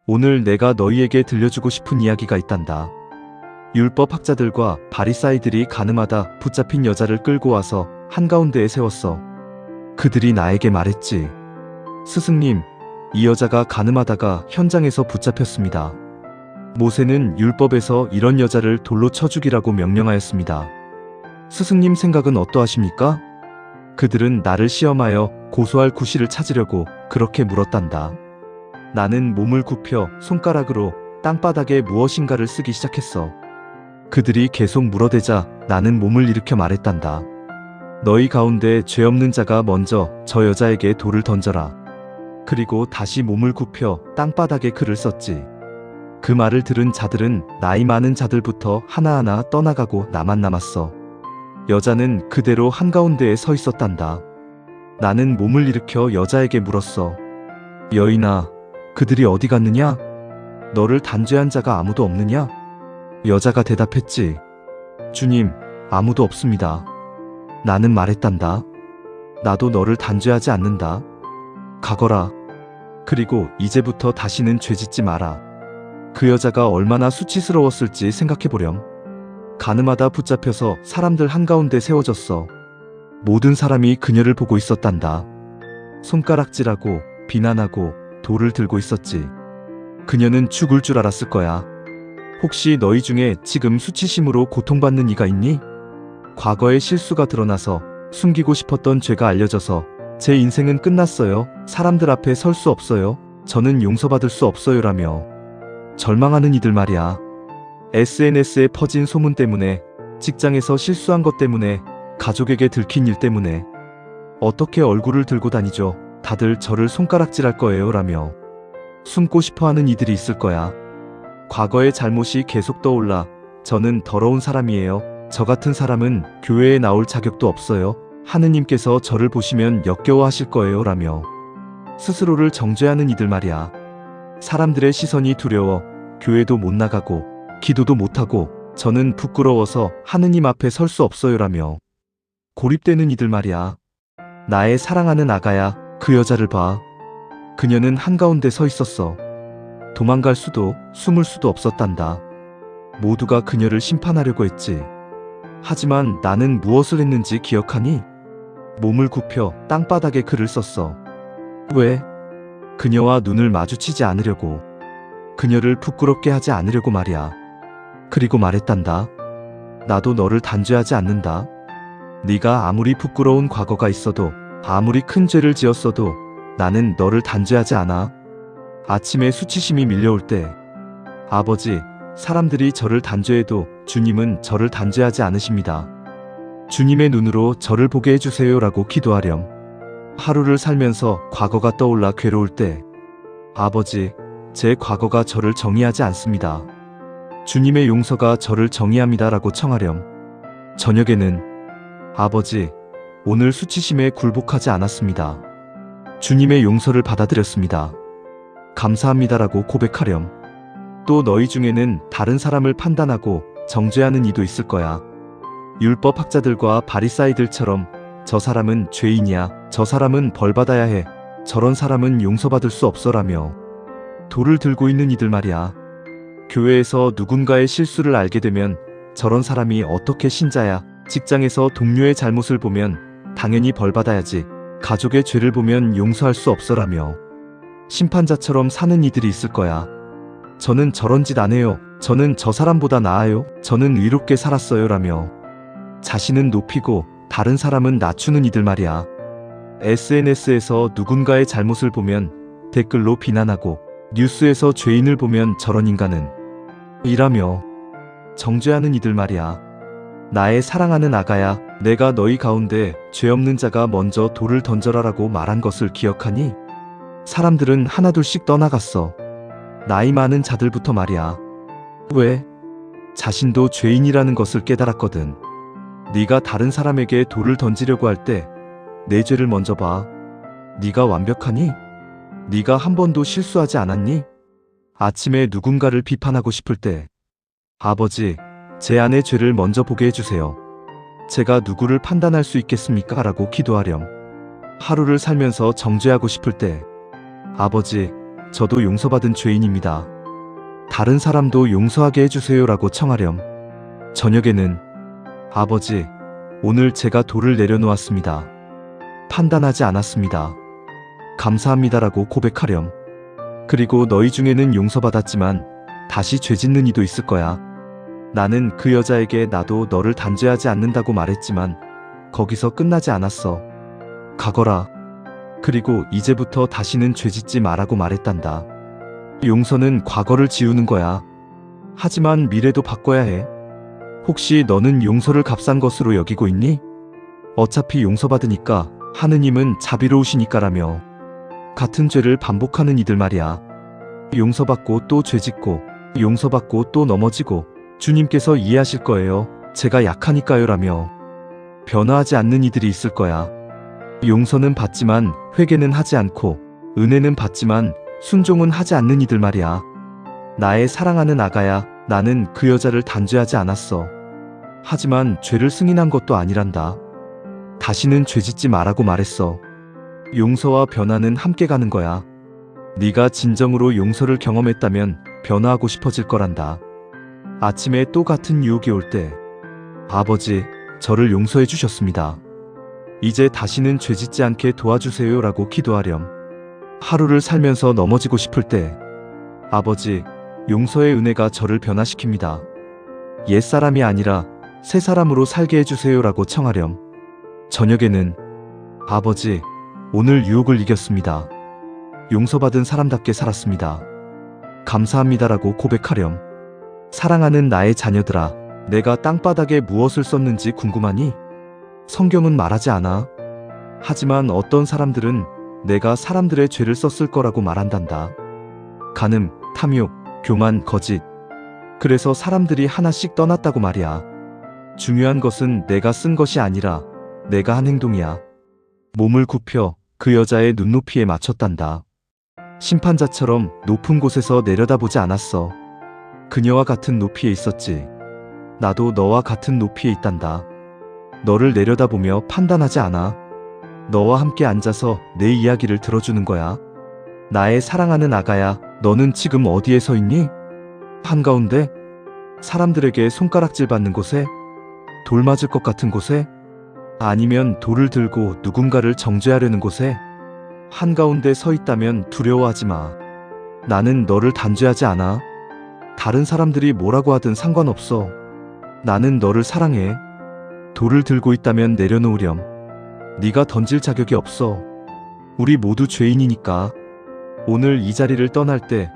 오늘 내가 너희에게 들려주고 싶은 이야기가 있단다. 율법학자들과 바리사이들이 가늠하다 붙잡힌 여자를 끌고 와서 한가운데에 세웠어. 그들이 나에게 말했지. 스승님, 이 여자가 가늠하다가 현장에서 붙잡혔습니다. 모세는 율법에서 이런 여자를 돌로 쳐 죽이라고 명령하였습니다. 스승님 생각은 어떠하십니까? 그들은 나를 시험하여 고소할 구실을 찾으려고 그렇게 물었단다. 나는 몸을 굽혀 손가락으로 땅바닥에 무엇인가를 쓰기 시작했어. 그들이 계속 물어대자 나는 몸을 일으켜 말했단다. 너희 가운데 죄 없는 자가 먼저 저 여자에게 돌을 던져라. 그리고 다시 몸을 굽혀 땅바닥에 글을 썼지. 그 말을 들은 자들은 나이 많은 자들부터 하나하나 떠나가고 나만 남았어. 여자는 그대로 한가운데에 서 있었단다. 나는 몸을 일으켜 여자에게 물었어. 여인아, 그들이 어디 갔느냐? 너를 단죄한 자가 아무도 없느냐? 여자가 대답했지. 주님, 아무도 없습니다. 나는 말했단다. 나도 너를 단죄하지 않는다. 가거라. 그리고 이제부터 다시는 죄짓지 마라. 그 여자가 얼마나 수치스러웠을지 생각해보렴. 가늠하다 붙잡혀서 사람들 한가운데 세워졌어. 모든 사람이 그녀를 보고 있었단다. 손가락질하고 비난하고 돌을 들고 있었지. 그녀는 죽을 줄 알았을 거야. 혹시 너희 중에 지금 수치심으로 고통받는 이가 있니? 과거의 실수가 드러나서 숨기고 싶었던 죄가 알려져서 제 인생은 끝났어요. 사람들 앞에 설 수 없어요. 저는 용서받을 수 없어요라며 절망하는 이들 말이야. SNS에 퍼진 소문 때문에, 직장에서 실수한 것 때문에, 가족에게 들킨 일 때문에 어떻게 얼굴을 들고 다니죠? 다들 저를 손가락질할 거예요 라며 숨고 싶어하는 이들이 있을 거야. 과거의 잘못이 계속 떠올라 저는 더러운 사람이에요. 저 같은 사람은 교회에 나올 자격도 없어요. 하느님께서 저를 보시면 역겨워하실 거예요 라며 스스로를 정죄하는 이들 말이야. 사람들의 시선이 두려워 교회도 못 나가고 기도도 못하고 저는 부끄러워서 하느님 앞에 설 수 없어요 라며 고립되는 이들 말이야. 나의 사랑하는 아가야, 그 여자를 봐. 그녀는 한가운데 서 있었어. 도망갈 수도 숨을 수도 없었단다. 모두가 그녀를 심판하려고 했지. 하지만 나는 무엇을 했는지 기억하니? 몸을 굽혀 땅바닥에 글을 썼어. 왜? 그녀와 눈을 마주치지 않으려고. 그녀를 부끄럽게 하지 않으려고 말이야. 그리고 말했단다. 나도 너를 단죄하지 않는다. 네가 아무리 부끄러운 과거가 있어도, 아무리 큰 죄를 지었어도 나는 너를 단죄하지 않아. 아침에 수치심이 밀려올 때, 아버지, 사람들이 저를 단죄해도 주님은 저를 단죄하지 않으십니다. 주님의 눈으로 저를 보게 해주세요 라고 기도하렴. 하루를 살면서 과거가 떠올라 괴로울 때, 아버지, 제 과거가 저를 정의하지 않습니다. 주님의 용서가 저를 정의합니다 라고 청하렴. 저녁에는, 아버지, 오늘 수치심에 굴복하지 않았습니다. 주님의 용서를 받아들였습니다. 감사합니다 라고 고백하렴. 또 너희 중에는 다른 사람을 판단하고 정죄하는 이도 있을 거야. 율법학자들과 바리사이들처럼 저 사람은 죄인이야, 저 사람은 벌받아야 해, 저런 사람은 용서받을 수 없어라며 돌을 들고 있는 이들 말이야. 교회에서 누군가의 실수를 알게 되면 저런 사람이 어떻게 신자야, 직장에서 동료의 잘못을 보면 당연히 벌받아야지, 가족의 죄를 보면 용서할 수 없어라며 심판자처럼 사는 이들이 있을 거야. 저는 저런 짓 안 해요. 저는 저 사람보다 나아요. 저는 의롭게 살았어요 라며 자신은 높이고 다른 사람은 낮추는 이들 말이야. SNS에서 누군가의 잘못을 보면 댓글로 비난하고, 뉴스에서 죄인을 보면 저런 인간은 이라며 정죄하는 이들 말이야. 나의 사랑하는 아가야, 내가 너희 가운데 죄 없는 자가 먼저 돌을 던져라라고 말한 것을 기억하니? 사람들은 하나둘씩 떠나갔어. 나이 많은 자들부터 말이야. 왜? 자신도 죄인이라는 것을 깨달았거든. 네가 다른 사람에게 돌을 던지려고 할 때 내 죄를 먼저 봐. 네가 완벽하니? 네가 한 번도 실수하지 않았니? 아침에 누군가를 비판하고 싶을 때, 아버지, 제 안의 죄를 먼저 보게 해주세요. 제가 누구를 판단할 수 있겠습니까? 라고 기도하렴. 하루를 살면서 정죄하고 싶을 때, 아버지, 저도 용서받은 죄인입니다. 다른 사람도 용서하게 해주세요라고 청하렴. 저녁에는 아버지, 오늘 제가 돌을 내려놓았습니다. 판단하지 않았습니다. 감사합니다라고 고백하렴. 그리고 너희 중에는 용서받았지만 다시 죄 짓는 이도 있을 거야. 나는 그 여자에게 나도 너를 단죄하지 않는다고 말했지만 거기서 끝나지 않았어. 가거라. 그리고 이제부터 다시는 죄 짓지 마라고 말했단다. 용서는 과거를 지우는 거야. 하지만 미래도 바꿔야 해. 혹시 너는 용서를 값싼 것으로 여기고 있니? 어차피 용서받으니까 하느님은 자비로우시니까라며. 같은 죄를 반복하는 이들 말이야. 용서받고 또 죄 짓고 용서받고 또 넘어지고 주님께서 이해하실 거예요. 제가 약하니까요라며. 변화하지 않는 이들이 있을 거야. 용서는 받지만 회개는 하지 않고 은혜는 받지만 순종은 하지 않는 이들 말이야. 나의 사랑하는 아가야, 나는 그 여자를 단죄하지 않았어. 하지만 죄를 승인한 것도 아니란다. 다시는 죄 짓지 말라고 말했어. 용서와 변화는 함께 가는 거야. 네가 진정으로 용서를 경험했다면 변화하고 싶어질 거란다. 아침에 또 같은 유혹이 올 때, 아버지, 저를 용서해 주셨습니다. 이제 다시는 죄 짓지 않게 도와주세요라고 기도하렴. 하루를 살면서 넘어지고 싶을 때, 아버지, 용서의 은혜가 저를 변화시킵니다. 옛사람이 아니라 새 사람으로 살게 해주세요라고 청하렴. 저녁에는 아버지, 오늘 유혹을 이겼습니다. 용서받은 사람답게 살았습니다. 감사합니다라고 고백하렴. 사랑하는 나의 자녀들아, 내가 땅바닥에 무엇을 썼는지 궁금하니? 성경은 말하지 않아. 하지만 어떤 사람들은 내가 사람들의 죄를 썼을 거라고 말한단다. 간음, 탐욕, 교만, 거짓. 그래서 사람들이 하나씩 떠났다고 말이야. 중요한 것은 내가 쓴 것이 아니라 내가 한 행동이야. 몸을 굽혀 그 여자의 눈높이에 맞췄단다. 심판자처럼 높은 곳에서 내려다보지 않았어. 그녀와 같은 높이에 있었지. 나도 너와 같은 높이에 있단다. 너를 내려다보며 판단하지 않아. 너와 함께 앉아서 내 이야기를 들어주는 거야. 나의 사랑하는 아가야, 너는 지금 어디에 서 있니? 한가운데? 사람들에게 손가락질 받는 곳에? 돌 맞을 것 같은 곳에? 아니면 돌을 들고 누군가를 정죄하려는 곳에? 한가운데 서 있다면 두려워하지 마. 나는 너를 단죄하지 않아. 다른 사람들이 뭐라고 하든 상관없어. 나는 너를 사랑해. 돌을 들고 있다면 내려놓으렴. 네가 던질 자격이 없어. 우리 모두 죄인이니까. 오늘 이 자리를 떠날 때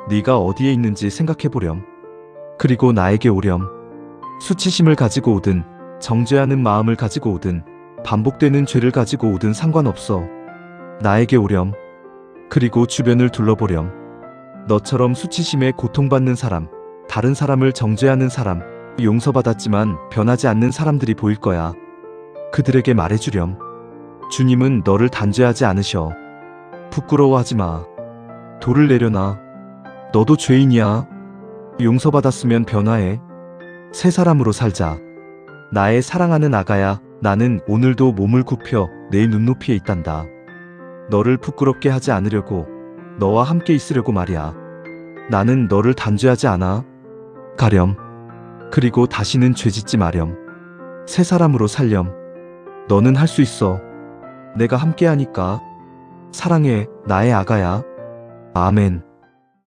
네가 어디에 있는지 생각해보렴. 그리고 나에게 오렴. 수치심을 가지고 오든 정죄하는 마음을 가지고 오든 반복되는 죄를 가지고 오든 상관없어. 나에게 오렴. 그리고 주변을 둘러보렴. 너처럼 수치심에 고통받는 사람, 다른 사람을 정죄하는 사람, 용서받았지만 변하지 않는 사람들이 보일 거야. 그들에게 말해주렴. 주님은 너를 단죄하지 않으셔. 부끄러워하지 마. 돌을 내려놔. 너도 죄인이야. 용서받았으면 변화해. 새 사람으로 살자. 나의 사랑하는 아가야, 나는 오늘도 몸을 굽혀 내 눈높이에 있단다. 너를 부끄럽게 하지 않으려고, 너와 함께 있으려고 말이야. 나는 너를 단죄하지 않아. 가렴. 그리고 다시는 죄 짓지 마렴. 새 사람으로 살렴. 너는 할 수 있어. 내가 함께 하니까. 사랑해, 나의 아가야. 아멘.